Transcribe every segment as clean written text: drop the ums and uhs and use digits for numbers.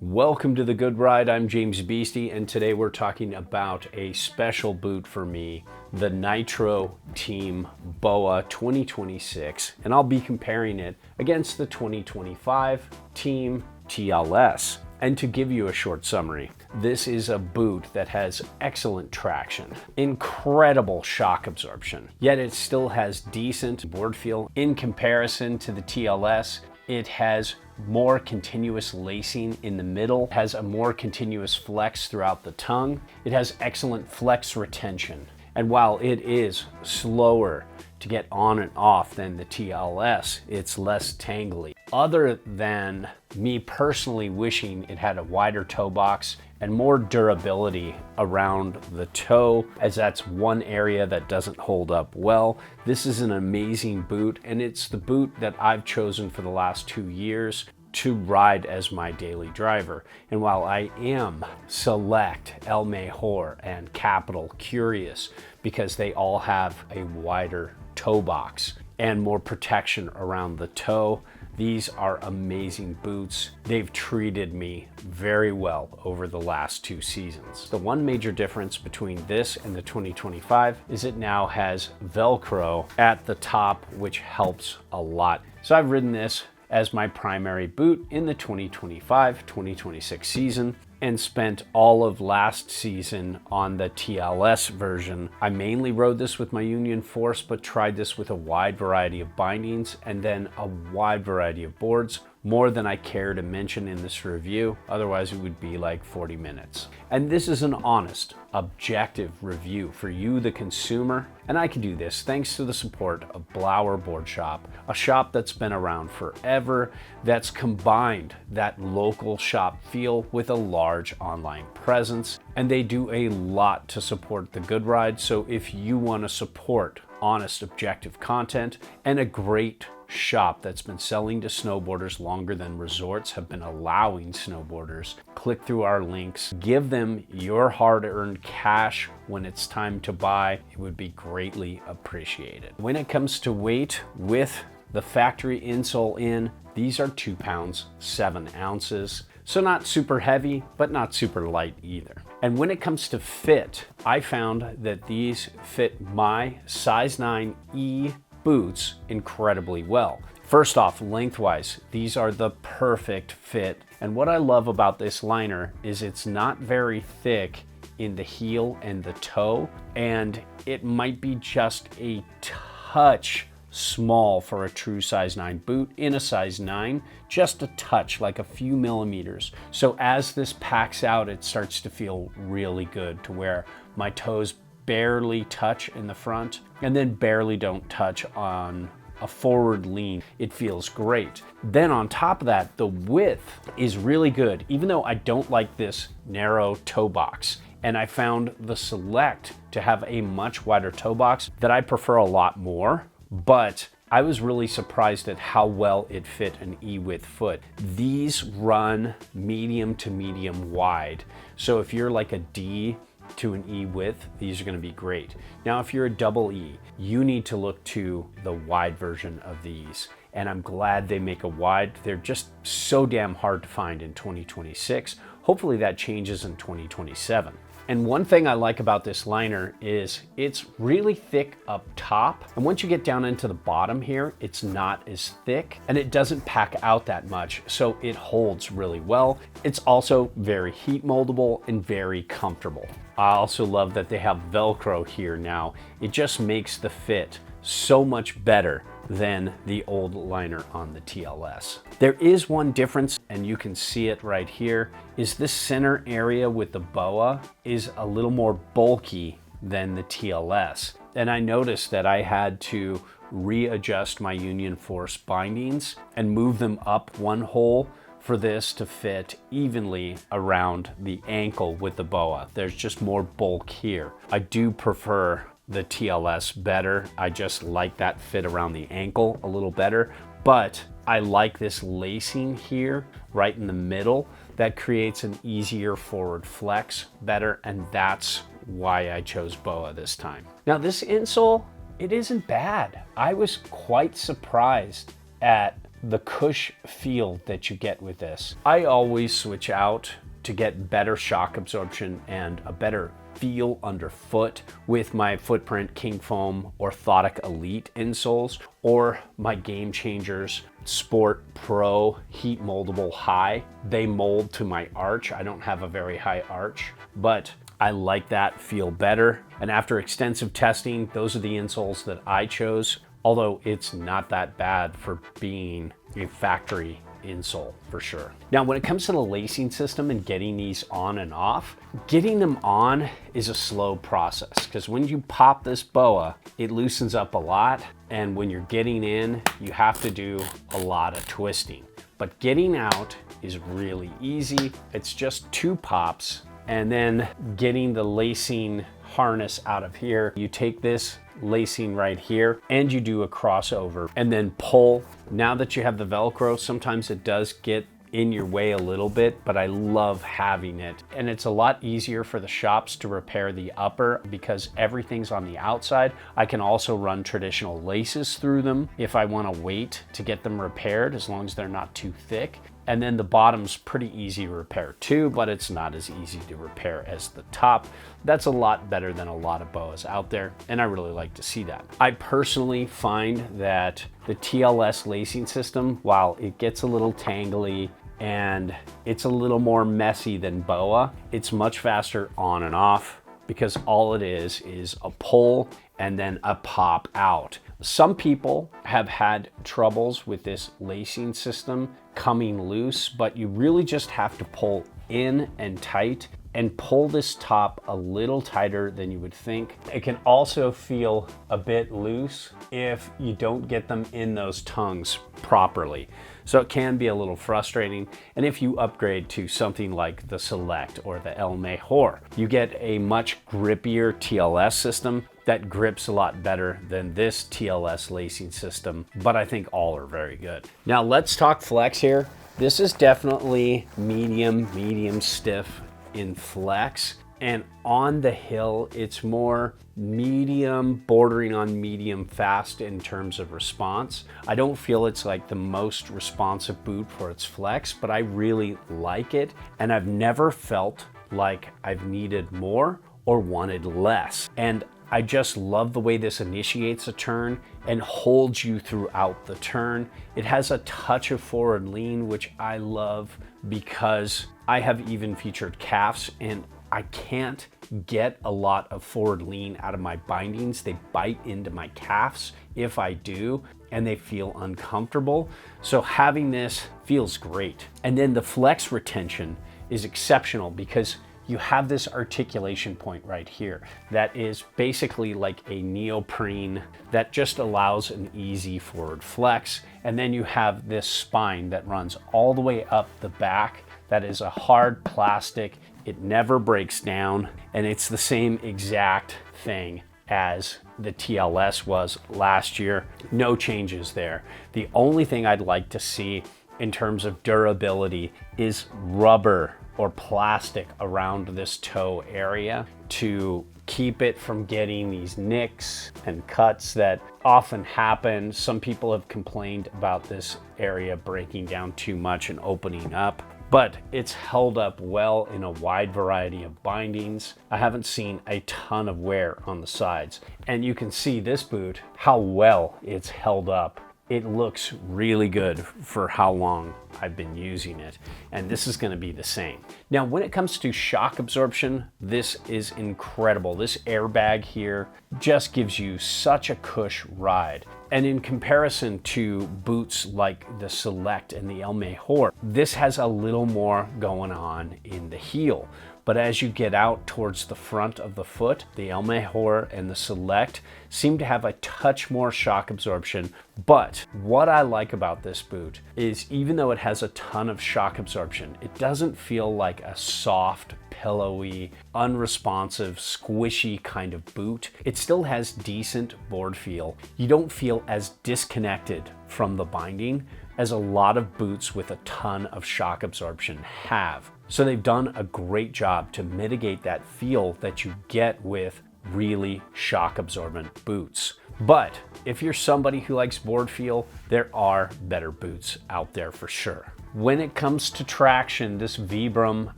Welcome to The Good Ride. I'm James Beastie, and today we're talking about a special boot for me, the Nitro Team BOA 2026, and I'll be comparing it against the 2025 Team TLS. And to give you a short summary, this is a boot that has excellent traction, incredible shock absorption, yet it still has decent board feel. In comparison to the TLS, it has more continuous lacing in the middle, has a more continuous flex throughout the tongue. It has excellent flex retention. And while it is slower to get on and off than the TLS, it's less tangly. Other than me personally wishing it had a wider toe box and more durability around the toe, as that's one area that doesn't hold up well. This is an amazing boot, and it's the boot that I've chosen for the last 2 years to ride as my daily driver. And while I am Select, El Mejor, and Capital curious because they all have a wider toe box and more protection around the toe, these are amazing boots. They've treated me very well over the last 2 seasons. The one major difference between this and the 2025 is it now has Velcro at the top, which helps a lot. So I've ridden this as my primary boot in the 2025-2026 season and spent all of last season on the TLS version. I mainly rode this with my Union Force, but tried this with a wide variety of bindings and then a wide variety of boards, more than I care to mention in this review. Otherwise it would be like 40 minutes. And this is an honest, objective review for you, the consumer. And I can do this thanks to the support of Blower Board Shop, a shop that's been around forever, that's combined that local shop feel with a large online presence. And they do a lot to support the Good Ride. So if you want to support honest, objective content and a great shop that's been selling to snowboarders longer than resorts have been allowing snowboarders, click through our links, give them your hard-earned cash when it's time to buy. It would be greatly appreciated. When it comes to weight, with the factory insole in, these are 2 pounds, 7 ounces. So not super heavy, but not super light either. And when it comes to fit, I found that these fit my size 9E boots incredibly well. First off, lengthwise, these are the perfect fit. And what I love about this liner is it's not very thick in the heel and the toe, and it might be just a touch small for a true size 9 boot in a size 9, just a touch, like a few millimeters. So as this packs out, it starts to feel really good to where my toes barely touch in the front and then barely don't touch on a forward lean. It feels great. Then on top of that, the width is really good, even though I don't like this narrow toe box. And I found the Select to have a much wider toe box that I prefer a lot more, but I was really surprised at how well it fit an E-width foot. These run medium to medium wide. So if you're like a D to an E width, these are going to be great. Now, if you're a double E, you need to look to the wide version of these. And I'm glad they make a wide. They're just so damn hard to find in 2026. Hopefully that changes in 2027. And one thing I like about this liner is it's really thick up top. And once you get down into the bottom here, it's not as thick and it doesn't pack out that much. So it holds really well. It's also very heat moldable and very comfortable. I also love that they have Velcro here now. It just makes the fit so much better than the old liner on the TLS. There is one difference, and you can see it right here, is this center area with the BOA is a little more bulky than the TLS. And I noticed that I had to readjust my Union Force bindings and move them up one hole for this to fit evenly around the ankle with the BOA. There's just more bulk here. I do prefer the TLS better. I just like that fit around the ankle a little better, but I like this lacing here right in the middle that creates an easier forward flex better, and that's why I chose BOA this time. Now this insole, it isn't bad. I was quite surprised at the cush feel that you get with this. I always switch out to get better shock absorption and a better feel underfoot with my Footprint King Foam Orthotic Elite insoles or my Game Changers Sport Pro Heat Moldable High. They mold to my arch. I don't have a very high arch, but I like that feel better. And after extensive testing, those are the insoles that I chose, although it's not that bad for being a factory insole for sure. Now, when it comes to the lacing system and getting these on and off, getting them on is a slow process because when you pop this BOA, it loosens up a lot. And when you're getting in, you have to do a lot of twisting. But getting out is really easy. It's just 2 pops. And then getting the lacing harness out of here, you take this lacing right here and you do a crossover and then pull. Now that you have the Velcro, sometimes it does get in your way a little bit, but I love having it. And it's a lot easier for the shops to repair the upper because everything's on the outside. I can also run traditional laces through them if I want to wait to get them repaired, as long as they're not too thick. And then the bottom's pretty easy to repair too, but it's not as easy to repair as the top. That's a lot better than a lot of BOAs out there, and I really like to see that. I personally find that the TLS lacing system, while it gets a little tangly and it's a little more messy than BOA, it's much faster on and off because all it is a pull and then a pop out. Some people have had troubles with this lacing system coming loose, but you really just have to pull in and tight and pull this top a little tighter than you would think. It can also feel a bit loose if you don't get them in those tongues properly. So it can be a little frustrating. And if you upgrade to something like the Select or the El Mejor, you get a much grippier TLS system that grips a lot better than this TLS lacing system, but I think all are very good. Now let's talk flex here. This is definitely medium stiff in flex, and on the hill it's more medium, bordering on medium fast in terms of response. I don't feel it's like the most responsive boot for its flex, but I really like it, and I've never felt like I've needed more or wanted less. And I just love the way this initiates a turn and holds you throughout the turn. It has a touch of forward lean, which I love because I have even featured calves and I can't get a lot of forward lean out of my bindings. They bite into my calves if I do, and they feel uncomfortable. So having this feels great. And then the flex retention is exceptional because you have this articulation point right here that is basically like a neoprene that just allows an easy forward flex. And then you have this spine that runs all the way up the back. That is a hard plastic. It never breaks down, and it's the same exact thing as the TLS was last year. No changes there. The only thing I'd like to see in terms of durability is rubber or plastic around this toe area to keep it from getting these nicks and cuts that often happen. Some people have complained about this area breaking down too much and opening up, but it's held up well in a wide variety of bindings. I haven't seen a ton of wear on the sides, and you can see this boot, how well it's held up. It looks really good for how long I've been using it, and this is going to be the same. Now, when it comes to shock absorption, this is incredible. This airbag here just gives you such a cush ride. And in comparison to boots like the Select and the El Mejor, this has a little more going on in the heel. But as you get out towards the front of the foot, the El Mejor and the Select seem to have a touch more shock absorption. But what I like about this boot is even though it has a ton of shock absorption, it doesn't feel like a soft, pillowy, unresponsive, squishy kind of boot. It still has decent board feel. You don't feel as disconnected from the binding as a lot of boots with a ton of shock absorption have. So they've done a great job to mitigate that feel that you get with really shock absorbent boots. But if you're somebody who likes board feel, there are better boots out there for sure. When it comes to traction, this Vibram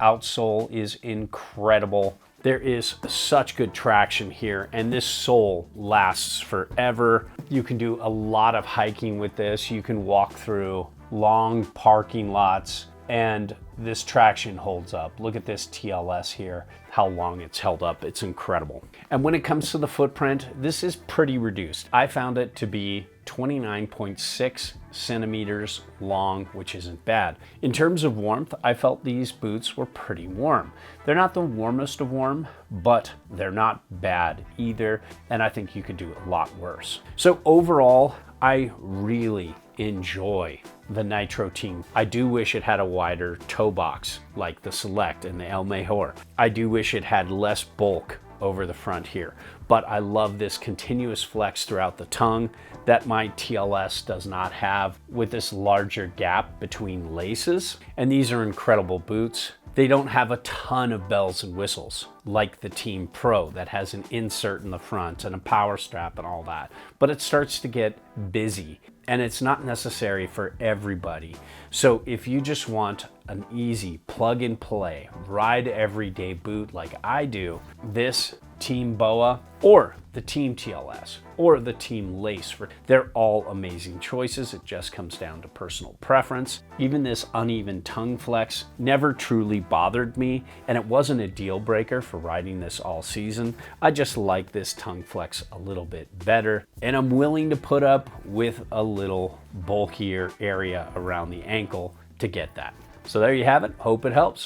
outsole is incredible. There is such good traction here, and this sole lasts forever. You can do a lot of hiking with this. You can walk through long parking lots, and this traction holds up. Look at this TLS here, how long it's held up. It's incredible. And when it comes to the footprint, this is pretty reduced. I found it to be 29.6 centimeters long, which isn't bad. In terms of warmth, I felt these boots were pretty warm. They're not the warmest of warm, but they're not bad either, and I think you could do a lot worse. So overall, I really enjoy the Nitro team. I do wish it had a wider toe box like the Select and the El Mejor. I do wish it had less bulk over the front here, but I love this continuous flex throughout the tongue that my TLS does not have, with this larger gap between laces. And these are incredible boots. They don't have a ton of bells and whistles like the Team Pro that has an insert in the front and a power strap and all that, but it starts to get busy and it's not necessary for everybody. So if you just want an easy plug and play, ride everyday boot like I do, this Team BOA or the Team TLS or the Team Lace, they're all amazing choices. It just comes down to personal preference. Even this uneven tongue flex never truly bothered me, and it wasn't a deal breaker for riding this all season. I just like this tongue flex a little bit better, and I'm willing to put up with a little bulkier area around the ankle to get that. So there you have it. Hope it helps.